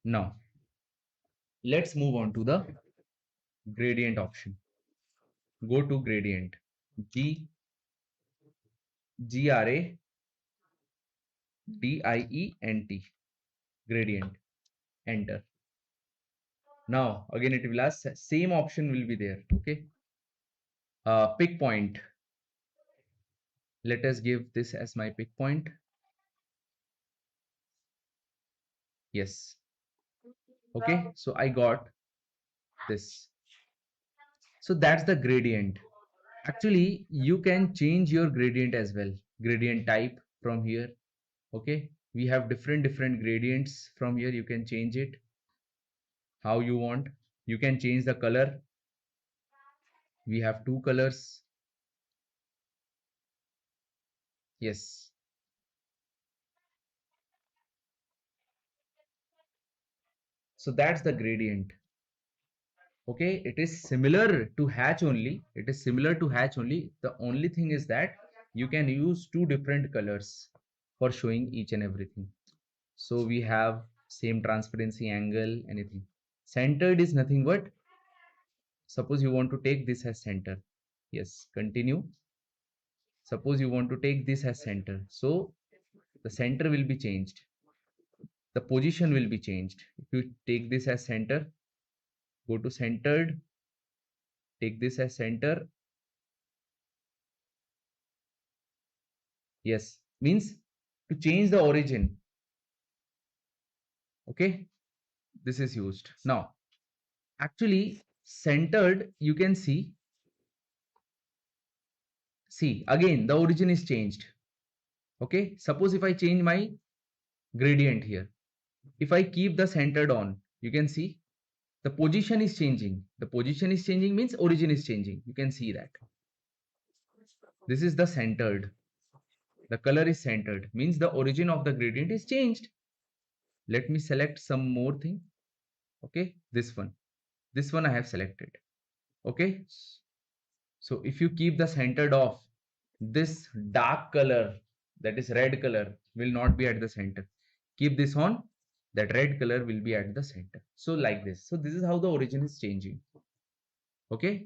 Now let's move on to the gradient option. Go to gradient. Gradient. Gradient. Enter. Now again it will ask, same option will be there. Okay. Pick point. Let us give this as my pick point. Yes. Okay. So I got this. So that's the gradient. Actually, you can change your gradient as well. Gradient type from here. Okay. We have different gradients from here. You can change it how you want. You can change the color. We have two colors. Yes. So that's the gradient. Okay. It is similar to hatch only. It is similar to hatch only. The only thing is that you can use two different colors for showing each and everything. So we have same transparency angle, anything. Centered is nothing but, suppose you want to take this as center. Yes, continue. Suppose you want to take this as center. So the center will be changed. The position will be changed. If you take this as center, go to centered, take this as center. Yes, means to change the origin. Okay, this is used. Now, actually centered, you can see again the origin is changed. Okay, suppose if I change my gradient here, if I keep the centered on, you can see the position is changing. The position is changing means origin is changing. You can see that. This is the centered. The color is centered means the origin of the gradient is changed. Let me select some more thing. Okay, this one I have selected. Okay, so if you keep the centered off, this dark color, that is red color, will not be at the center. Keep this on, that red color will be at the center. So like this. So this is how the origin is changing. Okay.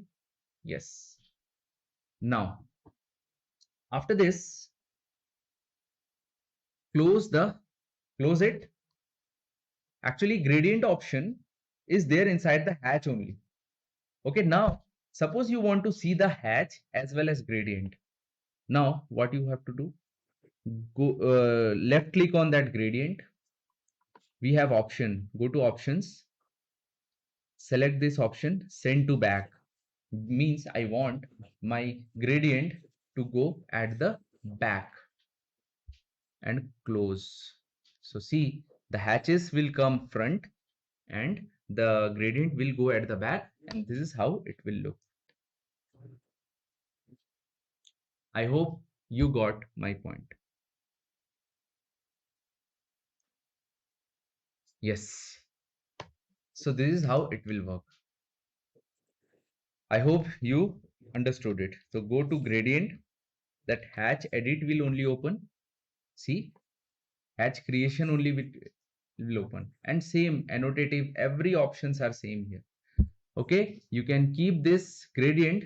Yes. Now after this, close it. Actually gradient option is there inside the hatch only. Okay. Now suppose you want to see the hatch as well as gradient. Now what you have to do, go left click on that gradient. We have option, go to options, select this option, send to back. Means I want my gradient to go at the back, and close. So see, the hatches will come front and the gradient will go at the back, and this is how it will look. I hope you got my point. Yes. So this is how it will work. I hope you understood it. So go to gradient, that hatch edit will only open. See, hatch creation only will open, and same annotative, every options are same here. Okay, you can keep this gradient,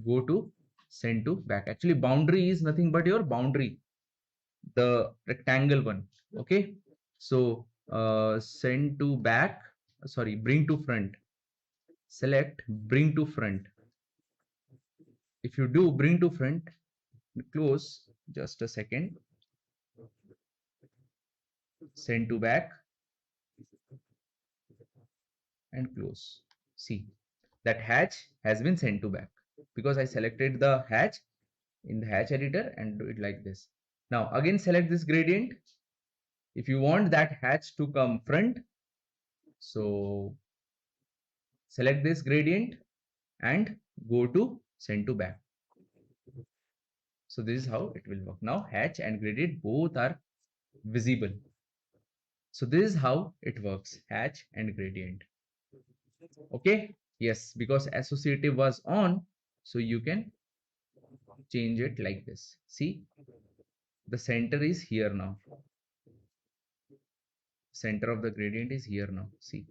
go to send to back. Actually boundary is nothing but your boundary, the rectangle one. Okay, so send to back, sorry, bring to front. Select bring to front. If you do bring to front, close, just a second, send to back and close. See, that hatch has been sent to back because I selected the hatch in the hatch editor and do it like this. Now again select this gradient. If you want that hatch to come front, so select this gradient and go to send to back. So this is how it will work. Now hatch and gradient both are visible. So this is how it works, hatch and gradient. Okay. Yes, because associative was on, so you can change it like this. See, the center is here now. center of the gradient is here now. See,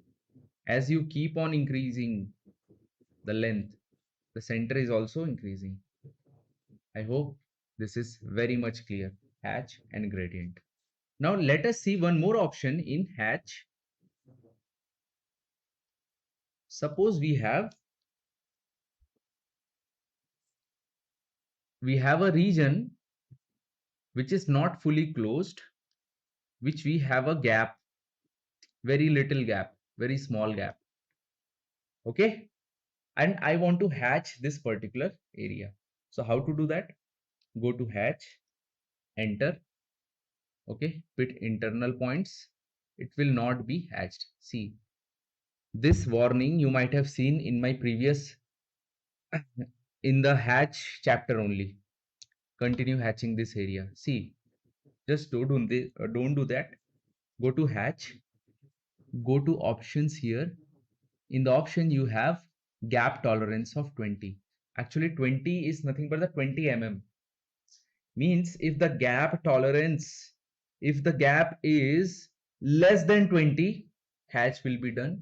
as you keep on increasing the length, the center is also increasing. I hope this is very much clear. Hatch and gradient. Now let us see one more option in hatch. Suppose we have a region which is not fully closed, which we have a gap, very little gap, very small gap. Okay, and I want to hatch this particular area. So how to do that? Go to hatch, enter. Okay, put internal points. It will not be hatched. See, this warning you might have seen in my previous in the hatch chapter only. Continue hatching this area. See, just don't do that. Go to hatch, go to options here. In the option you have gap tolerance of 20. Actually 20 is nothing but the 20 mm. Means if the gap tolerance, if the gap is less than 20, hatch will be done.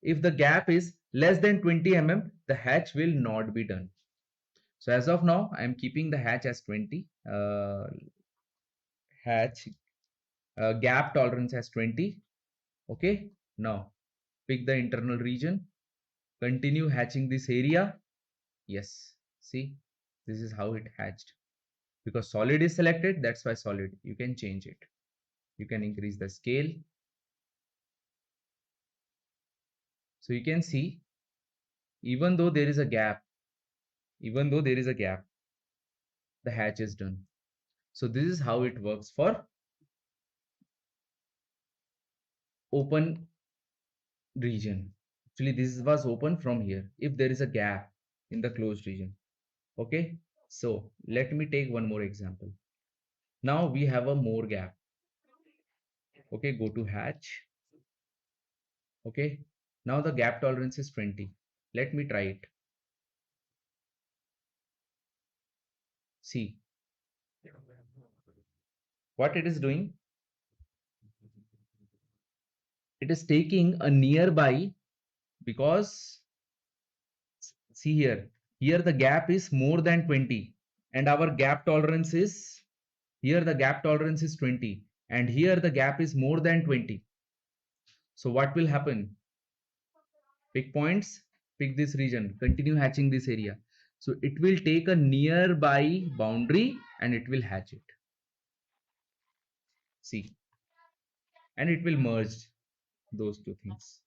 If the gap is less than 20 mm, the hatch will not be done. So as of now, I am keeping the hatch as 20. Hatch gap tolerance as 20. Okay. Now pick the internal region. Continue hatching this area. Yes. See, this is how it hatched. Because solid is selected, that's why solid. You can change it. You can increase the scale. So you can see, even though there is a gap, the hatch is done. So this is how it works for open region. Actually, this was open from here. If there is a gap in the closed region. Okay. So let me take one more example. Now we have a more gap. Okay. Go to hatch. Okay. Now the gap tolerance is 20. Let me try it. See what it is doing. It is taking a nearby, because see here the gap is more than 20 and our gap tolerance is, here the gap tolerance is 20 and here the gap is more than 20. So what will happen? Pick points, pick this region, continue hatching this area. So it will take a nearby boundary and it will hatch it. See, and it will merge those two things.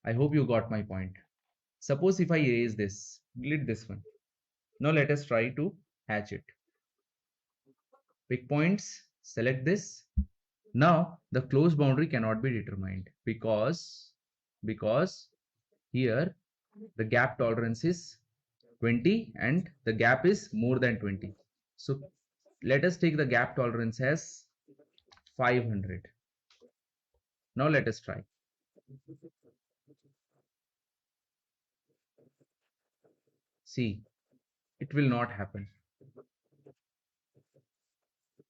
I hope you got my point. Suppose if I erase this, delete this one. Now let us try to hatch it. Pick points, select this. Now the closed boundary cannot be determined because here the gap tolerance is 20 and the gap is more than 20. So let us take the gap tolerance as 500. Now let us try. See, it will not happen.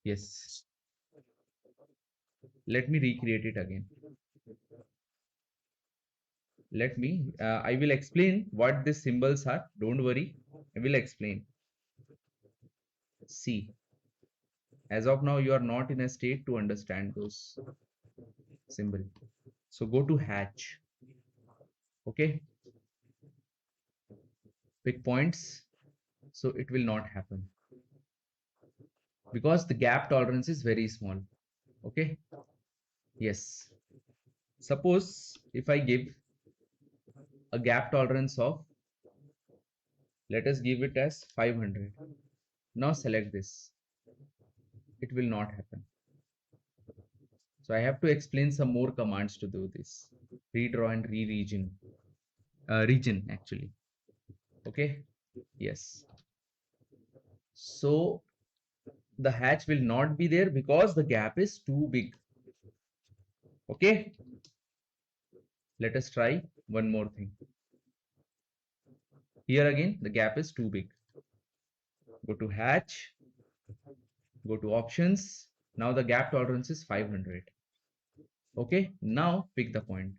Yes. Let me recreate it again. I will explain what these symbols are. Don't worry. I will explain. See, as of now, you are not in a state to understand those symbols. So go to hatch. Okay. Pick points. So it will not happen because the gap tolerance is very small. Okay. Yes. Suppose if I give a gap tolerance of, let us give it as 500. Now select this. It will not happen. So I have to explain some more commands to do this. Redraw and re-region. Region actually. Okay. Yes. So the hatch will not be there because the gap is too big. Okay. Let us try one more thing. Here again, the gap is too big. Go to hatch. Go to options. Now the gap tolerance is 500. Okay, now pick the point.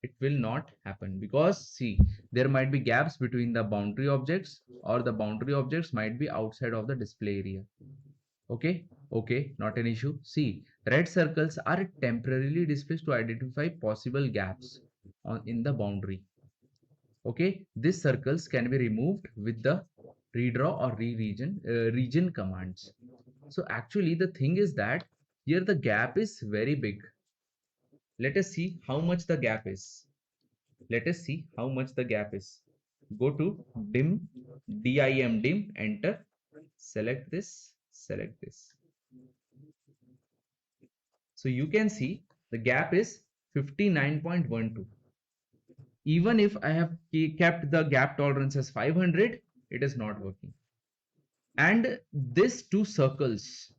It will not happen because see, there might be gaps between the boundary objects, or the boundary objects might be outside of the display area. Okay, okay, not an issue. See, red circles are temporarily displaced to identify possible gaps in the boundary. Okay, these circles can be removed with the redraw or region commands. So actually the thing is that here the gap is very big. Let us see how much the gap is. Let us see how much the gap is. Go to dim, dim, enter, select this, select this. So you can see the gap is 59.12. Even if I have kept the gap tolerance as 500, it is not working. And these two circles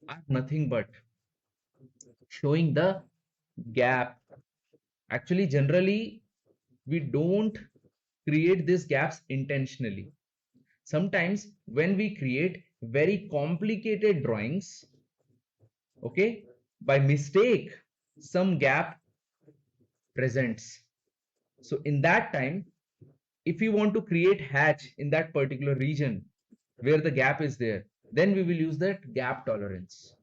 are nothing but showing the gap. Actually, generally, we don't create these gaps intentionally. Sometimes when we create very complicated drawings, okay, by mistake, some gap presents. So in that time, if we want to create hatch in that particular region where the gap is there, then we will use that gap tolerance.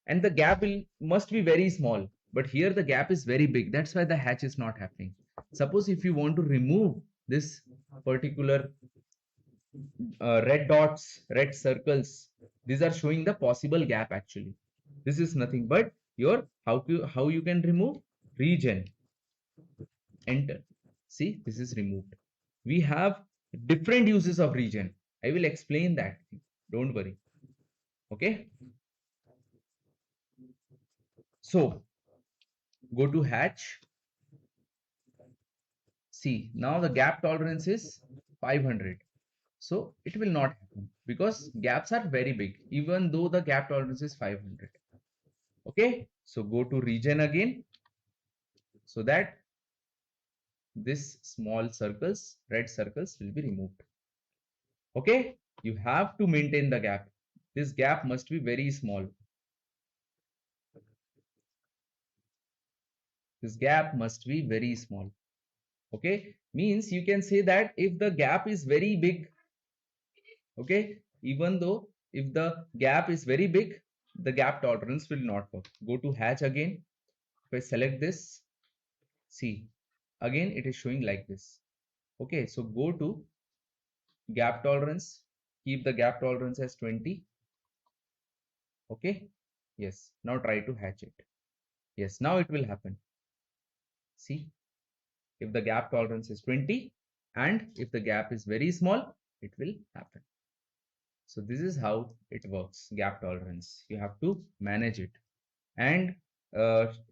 And the gap must be very small, but here the gap is very big. That's why the hatch is not happening. Suppose if you want to remove this particular red dots, red circles, these are showing the possible gap actually. This is nothing but your how you can remove region. Enter. See, this is removed. We have different uses of region. I will explain that. Don't worry. Okay. So go to hatch. See, now the gap tolerance is 500. So it will not happen because gaps are very big, even though the gap tolerance is 500. Okay. So go to region again so that this small circles, red circles will be removed. Okay. You have to maintain the gap. This gap must be very small. This gap must be very small. Okay, means you can say that if the gap is very big, okay, even though if the gap is very big, the gap tolerance will not work. Go to hatch again. If I select this, see, again it is showing like this. Okay, so go to gap tolerance, keep the gap tolerance as 20. Okay, yes, now try to hatch it. Yes, now it will happen. See, if the gap tolerance is 20 and if the gap is very small, it will happen. So this is how it works, gap tolerance. You have to manage it and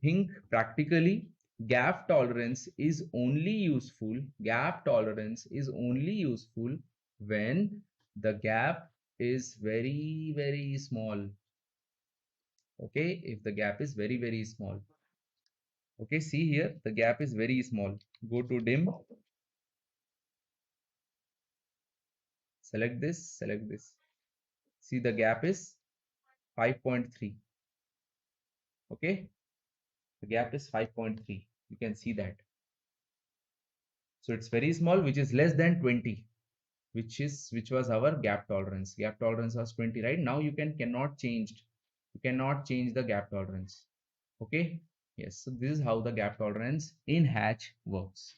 think practically. Gap tolerance is only useful. Gap tolerance is only useful when the gap is very small. Okay, if the gap is very small. Okay, see here the gap is very small. Go to dim, select this, select this. See the gap is 5.3. Okay, the gap is 5.3. You can see that. So it's very small, which is less than 20, which was our gap tolerance. Gap tolerance was 20, right? Now you cannot change. You cannot change the gap tolerance. Okay. Yes. So this is how the gap tolerance in hatch works.